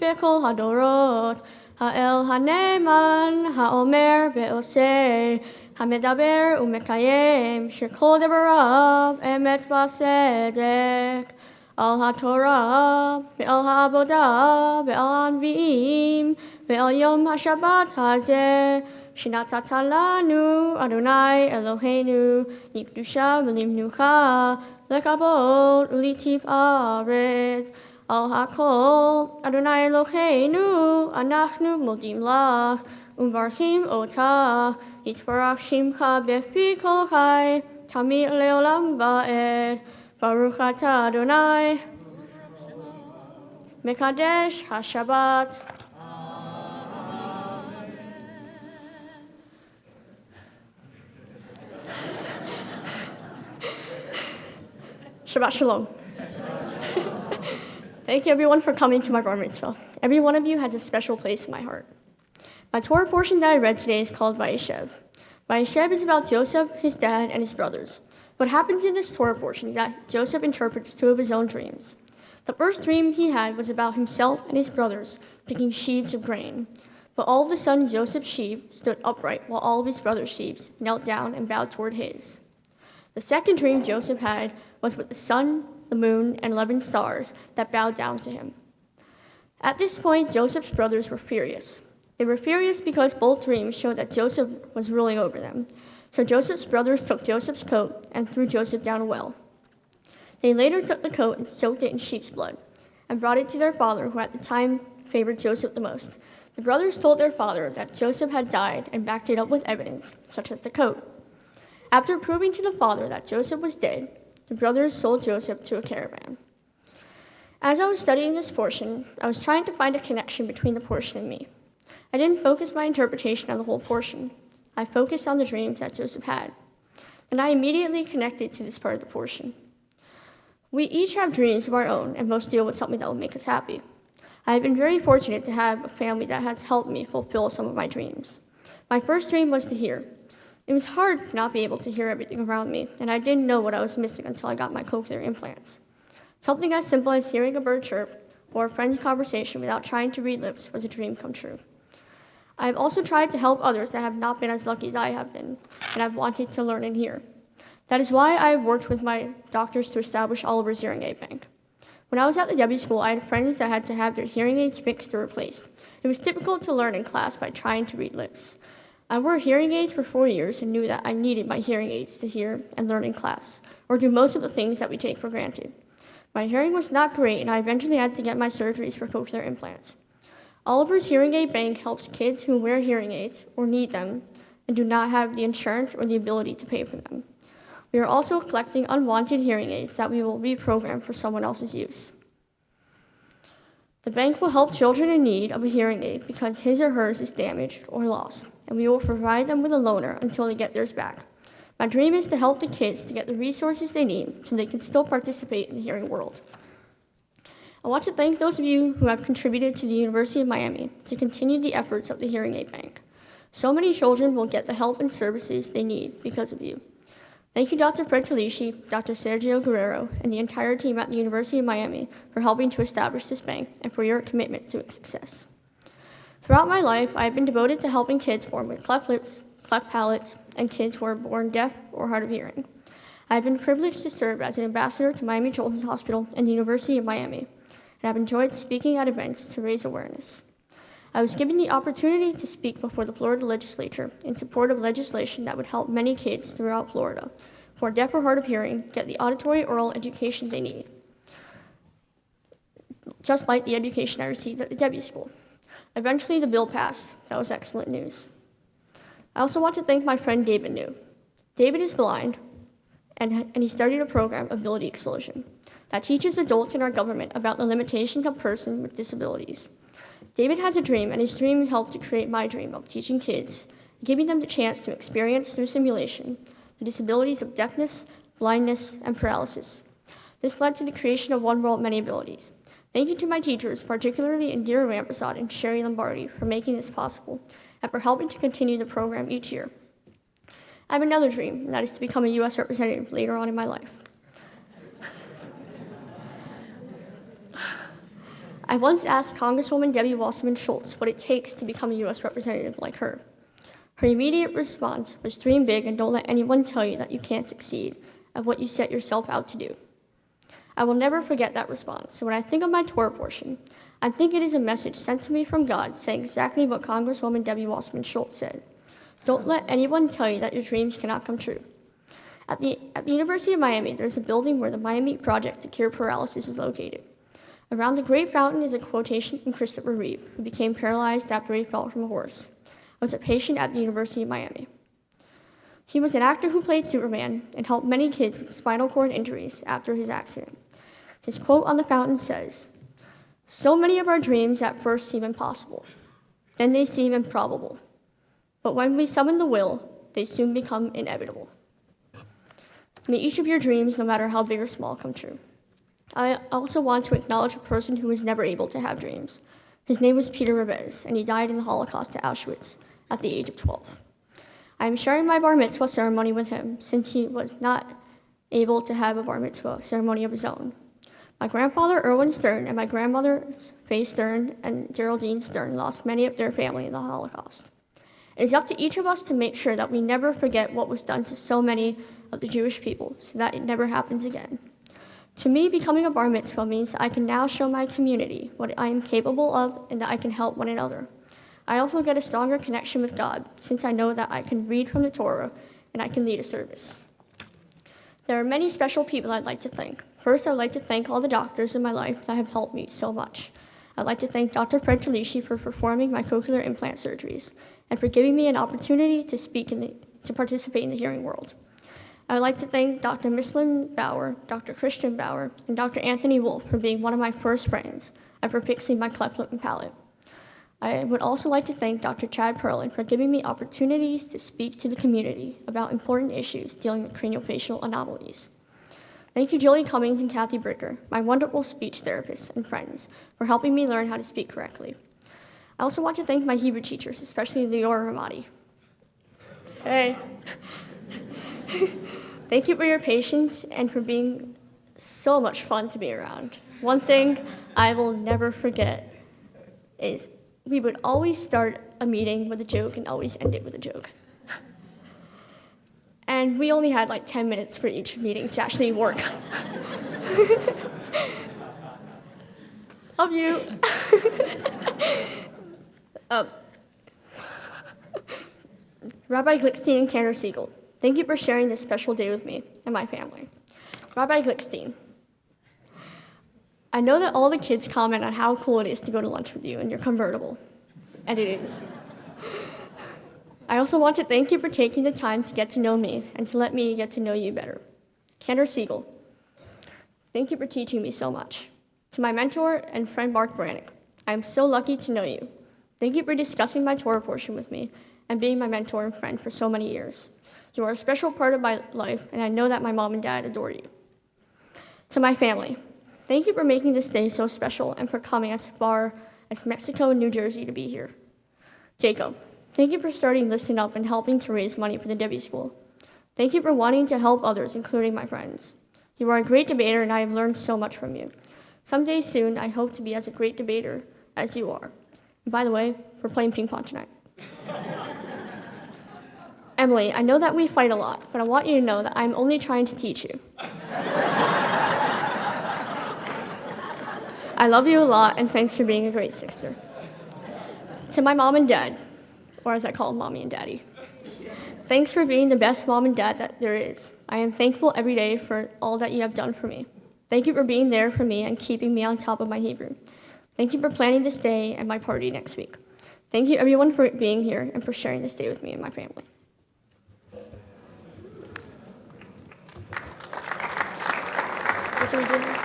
bechol hadorot, ha'el haneman, ha'omer ve'oseh, ha'medaber u'mekayem, shekol debarav emet b'sedek, al ha'torah, ve'al ha'avodah, ve'al hanvi'im, ve'al yom ha'shabbat hazeh, Shinatata lanu Adonai Eloheinu Likdusha v'limnucha lekabod u'litifaret al hakol Adonai Eloheinu anachnu modim lach u'mbarchim otah yitbarach shimcha befi kol chai tamid leolam va'ed Baruch atah Adonai Mekadesh HaShabbat. Shabbat Shalom. Thank you everyone for coming to my Bar Mitzvah. Every one of you has a special place in my heart. My Torah portion that I read today is called Vayeshev. Vayeshev is about Joseph, his dad, and his brothers. What happens in this Torah portion is that Joseph interprets two of his own dreams. The first dream he had was about himself and his brothers picking sheaves of grain. But all of a sudden Joseph's sheaf stood upright while all of his brothers' sheaves knelt down and bowed toward his. The second dream Joseph had was with the sun, the moon, and 11 stars that bowed down to him. At this point, Joseph's brothers were furious. They were furious because both dreams showed that Joseph was ruling over them. So Joseph's brothers took Joseph's coat and threw Joseph down a well. They later took the coat and soaked it in sheep's blood and brought it to their father, who at the time favored Joseph the most. The brothers told their father that Joseph had died and backed it up with evidence, such as the coat. After proving to the father that Joseph was dead, the brothers sold Joseph to a caravan. As I was studying this portion, I was trying to find a connection between the portion and me. I didn't focus my interpretation on the whole portion. I focused on the dreams that Joseph had. And I immediately connected to this part of the portion. We each have dreams of our own, and most deal with something that will make us happy. I have been very fortunate to have a family that has helped me fulfill some of my dreams. My first dream was to hear. It was hard to not be able to hear everything around me, and I didn't know what I was missing until I got my cochlear implants. Something as simple as hearing a bird chirp or a friend's conversation without trying to read lips was a dream come true. I have also tried to help others that have not been as lucky as I have been, and I've wanted to learn and hear. That is why I have worked with my doctors to establish Oliver's Hearing Aid Bank. When I was at the W school, I had friends that had to have their hearing aids fixed or replaced. It was difficult to learn in class by trying to read lips. I wore hearing aids for 4 years and knew that I needed my hearing aids to hear and learn in class, or do most of the things that we take for granted. My hearing was not great, and I eventually had to get my surgeries for cochlear implants. Oliver's Hearing Aid Bank helps kids who wear hearing aids or need them and do not have the insurance or the ability to pay for them. We are also collecting unwanted hearing aids that we will reprogram for someone else's use. The bank will help children in need of a hearing aid because his or hers is damaged or lost, and we will provide them with a loaner until they get theirs back. My dream is to help the kids to get the resources they need so they can still participate in the hearing world. I want to thank those of you who have contributed to the University of Miami to continue the efforts of the Hearing Aid Bank. So many children will get the help and services they need because of you. Thank you, Dr. Fred Talishi, Dr. Sergio Guerrero, and the entire team at the University of Miami for helping to establish this bank and for your commitment to its success. Throughout my life, I have been devoted to helping kids born with cleft lips, cleft palates, and kids who are born deaf or hard of hearing. I have been privileged to serve as an ambassador to Miami Children's Hospital and the University of Miami, and I've enjoyed speaking at events to raise awareness. I was given the opportunity to speak before the Florida legislature in support of legislation that would help many kids throughout Florida who are deaf or hard of hearing get the auditory oral education they need, just like the education I received at the W School. Eventually, the bill passed. That was excellent news. I also want to thank my friend David New. David is blind, and he started a program, Ability Explosion, that teaches adults in our government about the limitations of persons with disabilities. David has a dream, and his dream helped to create my dream of teaching kids, giving them the chance to experience through simulation the disabilities of deafness, blindness, and paralysis. This led to the creation of One World, Many Abilities. Thank you to my teachers, particularly Indira Ramprasad and Sherry Lombardi, for making this possible and for helping to continue the program each year. I have another dream, and that is to become a U.S. representative later on in my life. I once asked Congresswoman Debbie Wasserman Schultz what it takes to become a U.S. representative like her. Her immediate response was dream big and don't let anyone tell you that you can't succeed at what you set yourself out to do. I will never forget that response, so when I think of my Torah portion, I think it is a message sent to me from God saying exactly what Congresswoman Debbie Wasserman Schultz said. Don't let anyone tell you that your dreams cannot come true. At the University of Miami, there's a building where the Miami Project to Cure Paralysis is located. Around the Great Fountain is a quotation from Christopher Reeve, who became paralyzed after he fell from a horse. I was a patient at the University of Miami. He was an actor who played Superman and helped many kids with spinal cord injuries after his accident. His quote on the fountain says, "So many of our dreams at first seem impossible. Then they seem improbable. But when we summon the will, they soon become inevitable." May each of your dreams, no matter how big or small, come true. I also want to acknowledge a person who was never able to have dreams. His name was Peter Rebez, and he died in the Holocaust at Auschwitz at the age of 12. I am sharing my Bar Mitzvah ceremony with him since he was not able to have a Bar Mitzvah ceremony of his own. My grandfather, Erwin Stern, and my grandmothers, Faye Stern and Geraldine Stern, lost many of their family in the Holocaust. It is up to each of us to make sure that we never forget what was done to so many of the Jewish people so that it never happens again. To me, becoming a Bar Mitzvah means that I can now show my community what I am capable of and that I can help one another. I also get a stronger connection with God since I know that I can read from the Torah and I can lead a service. There are many special people I'd like to thank. First, I'd like to thank all the doctors in my life that have helped me so much. I'd like to thank Dr. Fred Talishi for performing my cochlear implant surgeries and for giving me an opportunity to participate in the hearing world. I would like to thank Dr. Mislin Bauer, Dr. Christian Bauer, and Dr. Anthony Wolf for being one of my first friends and for fixing my cleft lip and palate. I would also like to thank Dr. Chad Perlin for giving me opportunities to speak to the community about important issues dealing with craniofacial anomalies. Thank you, Julie Cummings and Kathy Bricker, my wonderful speech therapists and friends, for helping me learn how to speak correctly. I also want to thank my Hebrew teachers, especially Leora Ramadi. Hey. Thank you for your patience and for being so much fun to be around. One thing I will never forget is we would always start a meeting with a joke and always end it with a joke. And we only had like 10 minutes for each meeting to actually work. Love you. Rabbi Glickstein and Cantor Siegel, thank you for sharing this special day with me and my family. Rabbi Glickstein, I know that all the kids comment on how cool it is to go to lunch with you in your convertible, and it is. I also want to thank you for taking the time to get to know me and to let me get to know you better. Cantor Siegel, thank you for teaching me so much. To my mentor and friend Mark Brannick, I am so lucky to know you. Thank you for discussing my Torah portion with me and being my mentor and friend for so many years. You are a special part of my life, and I know that my mom and dad adore you. To my family, thank you for making this day so special and for coming as far as Mexico and New Jersey to be here. Jacob, thank you for starting Listen Up and helping to raise money for the Debbie School. Thank you for wanting to help others, including my friends. You are a great debater, and I have learned so much from you. Someday soon, I hope to be as a great debater as you are. And by the way, we're playing ping pong tonight. Emily, I know that we fight a lot, but I want you to know that I'm only trying to teach you. I love you a lot, and thanks for being a great sister. To my mom and dad, or as I call them, mommy and daddy, thanks for being the best mom and dad that there is. I am thankful every day for all that you have done for me. Thank you for being there for me and keeping me on top of my Hebrew. Thank you for planning this day and my party next week. Thank you, everyone, for being here and for sharing this day with me and my family. What do we do now?